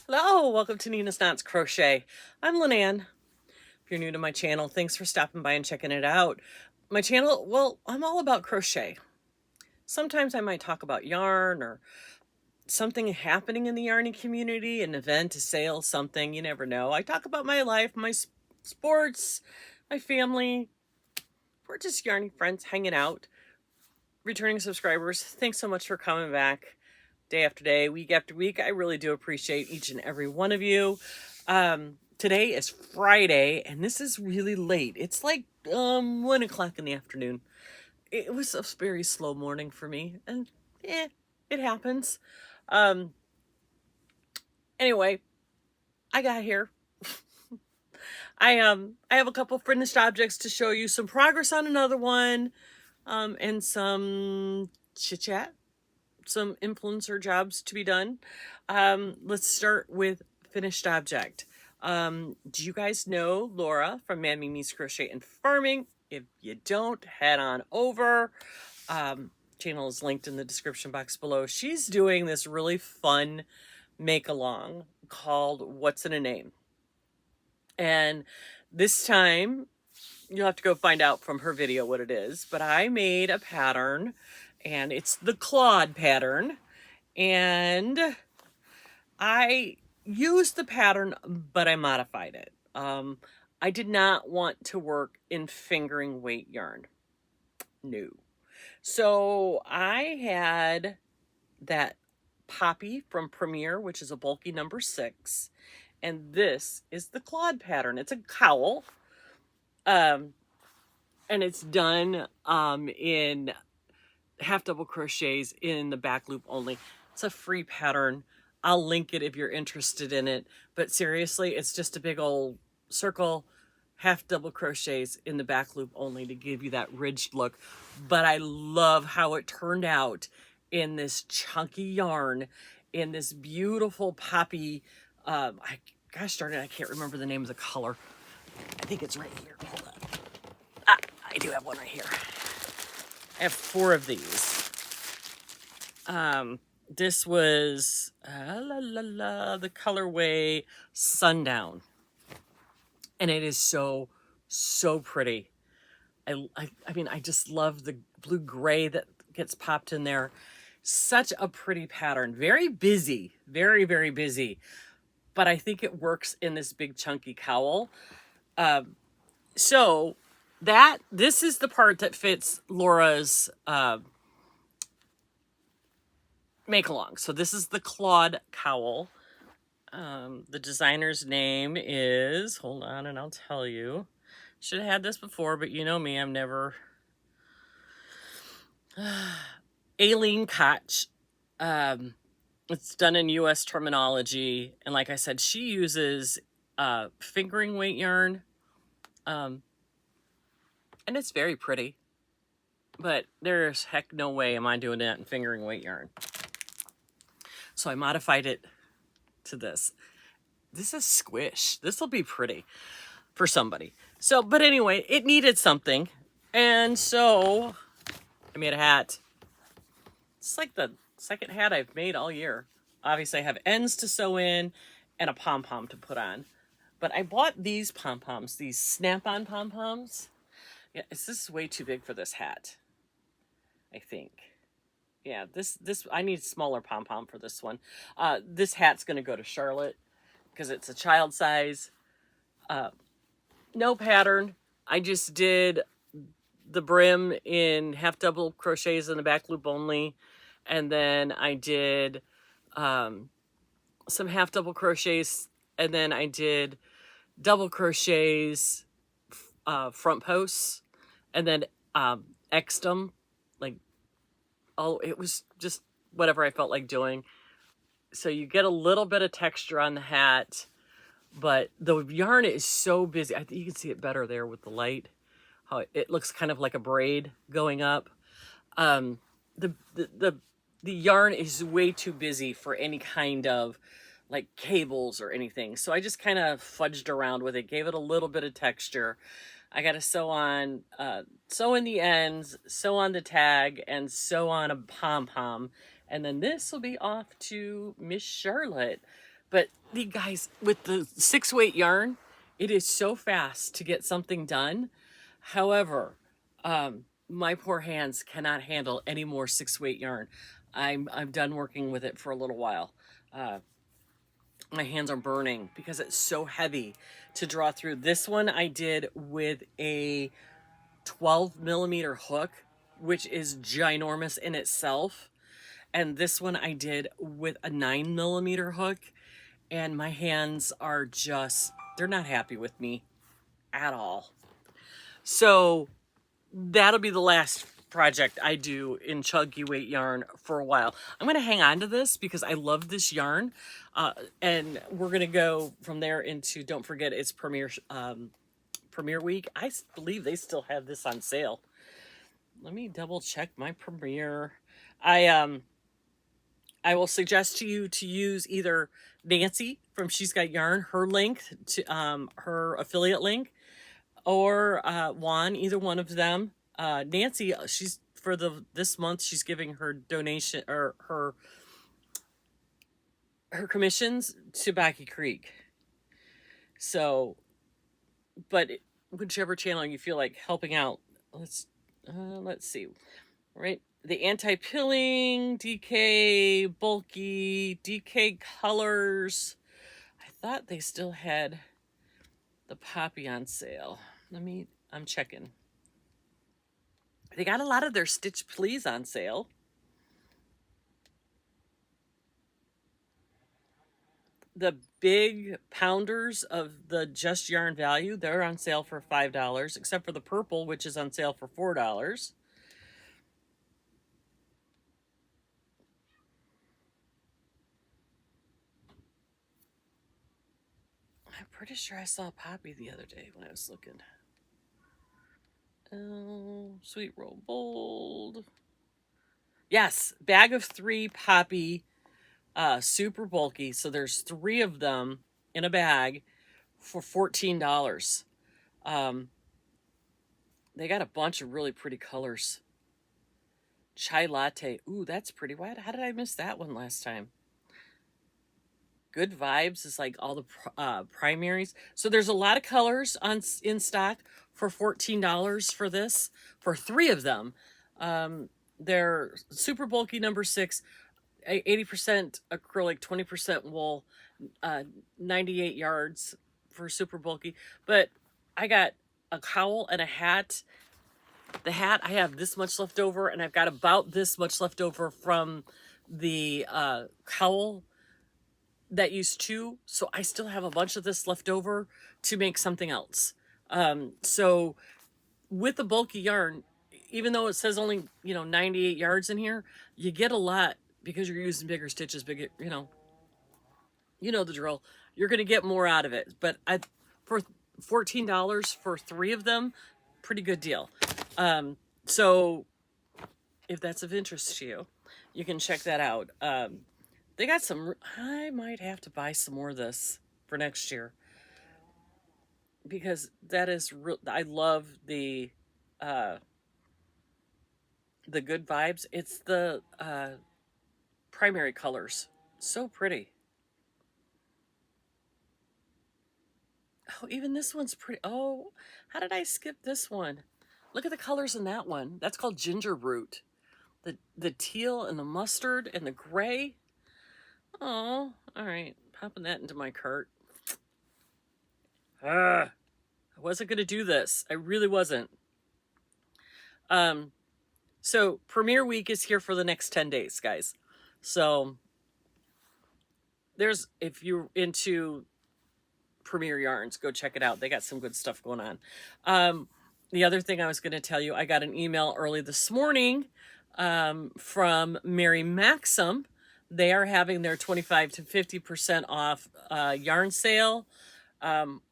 Hello, welcome to Nina's Knots Crochet. I'm Lynanne. If you're new to my channel, thanks for stopping by and checking it out. My channel, well, I'm all about crochet. Sometimes I might talk about yarn or something happening in the yarning community, an event, a sale, something, you never know. I talk about my life, my sports, my family. We're just yarning friends hanging out. Returning subscribers, thanks so much for coming back. Day after day, week after week. I really do appreciate each and every one of you. Today is Friday, and this is really late. It's like 1 o'clock in the afternoon. It was a very slow morning for me, and it happens. Anyway, I got here. I have a couple finished objects to show you, some progress on another one, and some chit chat. Some influencer jobs to be done. Let's start with finished object. Do you guys know Laura from Mammy Me's Crochet and Farming? If you don't, head on over. Channel is linked in the description box below. She's doing this really fun make-along called What's in a Name? And this time, you'll have to go find out from her video what it is. But I made a pattern, and it's the clawed pattern, and I used the pattern, but I modified it. I did not want to work in fingering weight yarn. No. So I had that poppy from Premier, which is a bulky number 6, and this is the clawed pattern. It's a cowl, and it's done in half double crochets in the back loop only. It's a free pattern. I'll link it if you're interested in it, but seriously, it's just a big old circle, half double crochets in the back loop only to give you that ridged look. But I love how it turned out in this chunky yarn, in this beautiful poppy, gosh darn it, I can't remember the name of the color. I think it's right here. Hold on. I do have one right here. I have 4 of these. This was the colorway Sundown, and it is so pretty. I mean, I just love the blue gray that gets popped in there. Such a pretty pattern. Very busy, very busy, but I think it works in this big chunky cowl. So this is the part that fits Laura's make along. So this is the clawed cowl. The designer's name is, hold on and I'll tell you. Should have had this before, but you know me, I'm never. Aileen Koch. It's done in US terminology, and like I said, she uses fingering weight yarn. And it's very pretty, but there's heck no way am I doing that in fingering weight yarn. So I modified it to this. This is squish. This will be pretty for somebody. So, but anyway, it needed something, and so I made a hat. It's like the second hat I've made all year. Obviously, I have ends to sew in and a pom-pom to put on. But I bought these pom-poms, these snap-on pom-poms. Yeah, this is way too big for this hat, I think. Yeah, this I need smaller pom-pom for this one. This hat's going to go to Charlotte because it's a child size. No pattern. I just did the brim in half double crochets in the back loop only. And then I did some half double crochets. And then I did double crochets, front posts. And then X'd them. Like, it was just whatever I felt like doing. So you get a little bit of texture on the hat. But the yarn is so busy. I think you can see it better there with the light. How it looks kind of like a braid going up. The yarn is way too busy for any kind of like cables or anything. So I just kind of fudged around with it, gave it a little bit of texture. I got to sew in the ends, sew on the tag, and sew on a pom-pom. And then this will be off to Miss Charlotte. But you guys, with the 6-weight yarn, it is so fast to get something done. However, my poor hands cannot handle any more 6-weight yarn. I'm done working with it for a little while. My hands are burning because it's so heavy to draw through. This one I did with a 12mm hook, which is ginormous in itself. And this one I did with a 9mm hook, and my hands are just, they're not happy with me at all. So that'll be the last project I do in chunky weight yarn for a while. I'm going to hang on to this because I love this yarn. And we're going to go from there into, don't forget, it's premiere week. I believe they still have this on sale. Let me double check my premiere. I will suggest to you to use either Nancy from She's Got Yarn, her link to her affiliate link, or Juan, either one of them. Nancy, she's for this month she's giving her donation or her commissions to BOGGY Creek. So, but whichever channel you feel like helping out, let's see, right? The anti-pilling, DK, bulky, DK colors. I thought they still had the poppy on sale. I'm checking. They got a lot of their Stitch Please on sale. The big pounders of the Just Yarn value, they're on sale for $5, except for the purple, which is on sale for $4. I'm pretty sure I saw Poppy the other day when I was looking. Oh, Sweet Roll Bold. Yes, bag of 3 Poppy, super bulky. So there's 3 of them in a bag for $14. They got a bunch of really pretty colors. Chai latte. Ooh, that's pretty. How did I miss that one last time? Good Vibes is like all the primaries. So there's a lot of colors in stock for $14 for this, for 3 of them. They're super bulky number 6, 80% acrylic, 20% wool, 98 yards for super bulky. But I got a cowl and a hat. The hat, I have this much left over, and I've got about this much left over from the cowl that used 2. So I still have a bunch of this left over to make something else. So with the bulky yarn, even though it says only, 98 yards in here, you get a lot because you're using bigger stitches, bigger, you know the drill. You're going to get more out of it. But for $14 for 3 of them, pretty good deal. So if that's of interest to you, you can check that out. They got some, I might have to buy some more of this for next year because that is real. I love the Good Vibes. It's the primary colors. So pretty. Oh, even this one's pretty. Oh, how did I skip this one? Look at the colors in that one. That's called Ginger Root. The teal and the mustard and the gray. Oh, all right. Popping that into my cart. I wasn't going to do this. I really wasn't. So Premiere Week is here for the next 10 days, guys. So if you're into Premiere Yarns, go check it out. They got some good stuff going on. The other thing I was going to tell you, I got an email early this morning from Mary Maxim. They are having their 25 to 50% off yarn sale,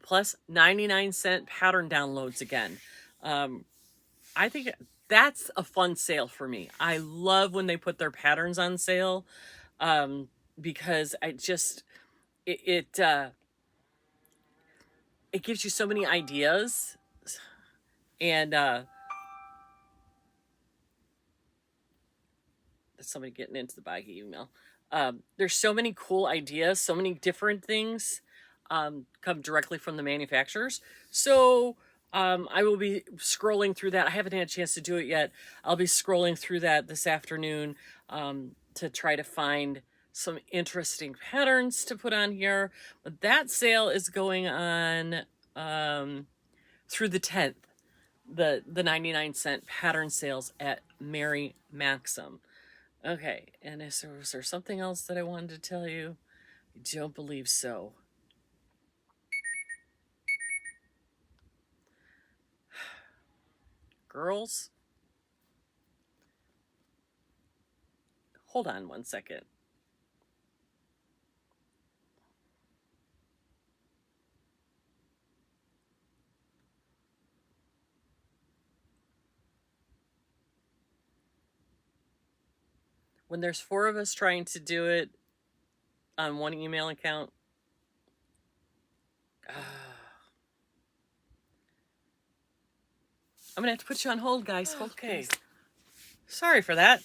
plus 99-cent pattern downloads again. I think that's a fun sale for me. I love when they put their patterns on sale because it gives you so many ideas. And that's somebody getting into the BOGGY email. There's so many cool ideas, so many different things come directly from the manufacturers. So I will be scrolling through that. I haven't had a chance to do it yet. I'll be scrolling through that this afternoon to try to find some interesting patterns to put on here. But that sale is going on through the 10th. The 99-cent pattern sales at Mary Maxim. Okay, and was there something else that I wanted to tell you? I don't believe so. Girls, hold on one second. When there's 4 of us trying to do it on one email account, I'm gonna have to put you on hold, guys. Okay. Sorry for that.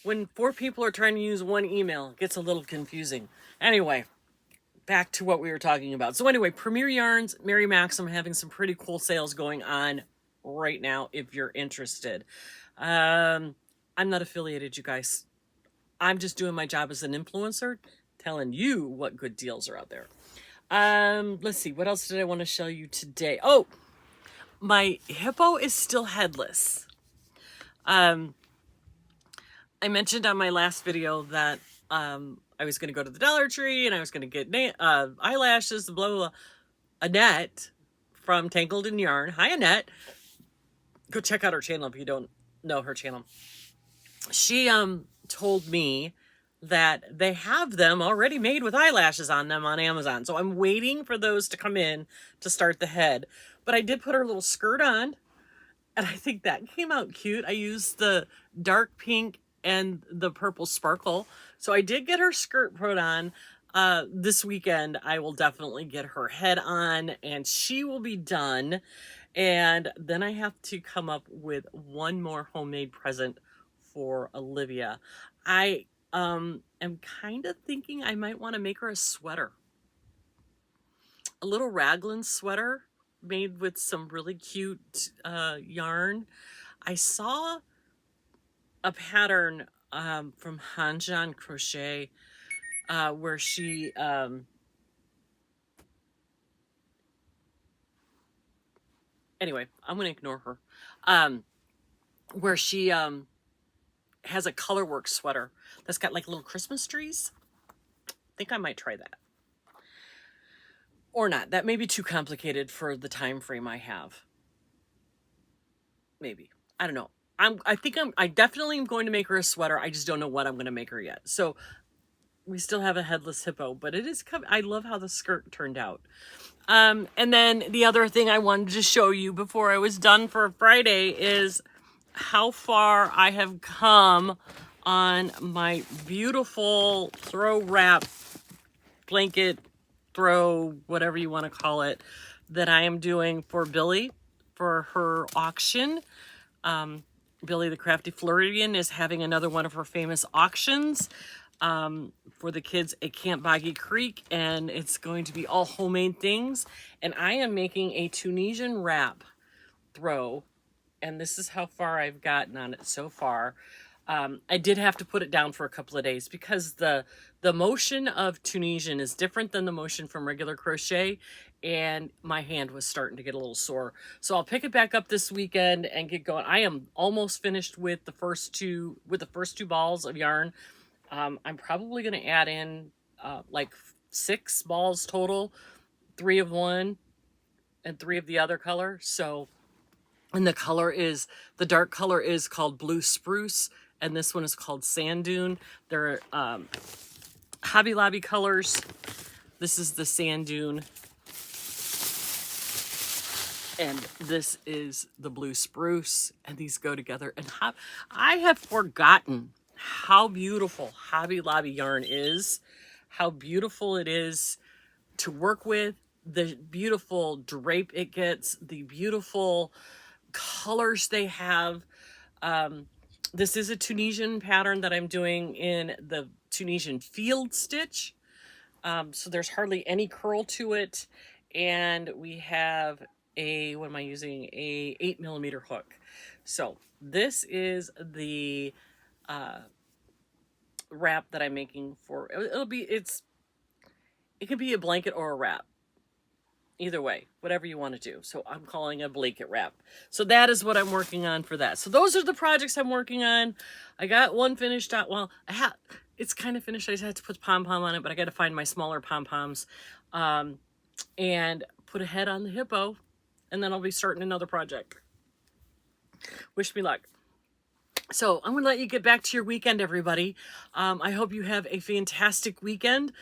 When 4 people are trying to use one email, it gets a little confusing. Anyway, back to what we were talking about. So anyway, Premier Yarns, Mary Maxim, having some pretty cool sales going on right now if you're interested. I'm not affiliated, you guys. I'm just doing my job as an influencer, telling you what good deals are out there. Let's see, what else did I want to show you today? Oh, my Hippo is still headless. I mentioned on my last video that I was going to go to the Dollar Tree and I was going to get eyelashes, blah, blah, blah. Annette from Tangled in Yarn. Hi, Annette. Go check out her channel if you don't know her channel. She told me that they have them already made with eyelashes on them on Amazon. So I'm waiting for those to come in to start the head. But I did put her little skirt on, and I think that came out cute. I used the dark pink and the purple sparkle. So I did get her skirt put on. This weekend, I will definitely get her head on, and she will be done. And then I have to come up with one more homemade present for Olivia. I am kind of thinking I might want to make her a sweater. A little raglan sweater made with some really cute yarn. I saw a pattern from Hanjan Crochet where she anyway, I'm gonna ignore her. Where she has a colorwork sweater that's got like little Christmas trees. I think I might try that. Or not. That may be too complicated for the time frame I have. Maybe. I don't know. I definitely am going to make her a sweater. I just don't know what I'm going to make her yet. So we still have a headless hippo, but it is I love how the skirt turned out. And then the other thing I wanted to show you before I was done for Friday is how far I have come on my beautiful throw wrap blanket throw, whatever you want to call it, that I am doing for Billy for her auction. Billy the Crafty Floridian is having another one of her famous auctions for the kids at Camp Boggy Creek, and it's going to be all homemade things. And I am making a Tunisian wrap throw, and this is how far I've gotten on it so far. I did have to put it down for a couple of days because the motion of Tunisian is different than the motion from regular crochet, and my hand was starting to get a little sore. So I'll pick it back up this weekend and get going. I am almost finished with the first two balls of yarn. I'm probably going to add in like 6 balls total, 3 of one and 3 of the other color. So, and the dark color is called Blue Spruce, and this one is called Sand Dune. They're Hobby Lobby colors. This is the Sand Dune, and this is the Blue Spruce, and these go together. And I have forgotten how beautiful Hobby Lobby yarn is, how beautiful it is to work with, the beautiful drape it gets, the beautiful colors they have. This is a Tunisian pattern that I'm doing in the Tunisian field stitch. So there's hardly any curl to it. And we have a, what am I using? A 8mm hook. So this is the wrap that I'm making for, it can be a blanket or a wrap. Either way, whatever you want to do. So I'm calling it a blanket wrap. So that is what I'm working on for that. So those are the projects I'm working on. I got one finished out. Well, it's kind of finished. I just had to put pom-pom on it, but I got to find my smaller pom-poms and put a head on the hippo, and then I'll be starting another project. Wish me luck. So I'm going to let you get back to your weekend, everybody. I hope you have a fantastic weekend.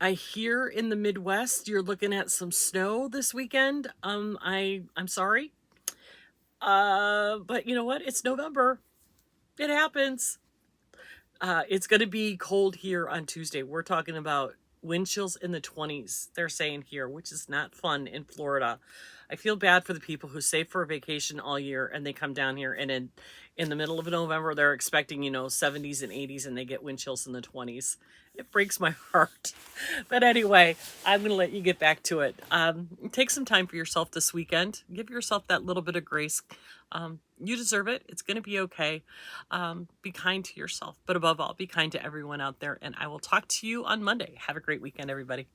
I hear in the Midwest you're looking at some snow this weekend. I'm sorry. But you know what? It's November. It happens. It's going to be cold here on Tuesday. We're talking about wind chills in the 20s, they're saying here, which is not fun in Florida. I feel bad for the people who save for a vacation all year and they come down here and in the middle of November, they're expecting, 70s and 80s and they get wind chills in the 20s. It breaks my heart. But anyway, I'm going to let you get back to it. Take some time for yourself this weekend. Give yourself that little bit of grace. You deserve it. It's going to be okay. Be kind to yourself. But above all, be kind to everyone out there. And I will talk to you on Monday. Have a great weekend, everybody.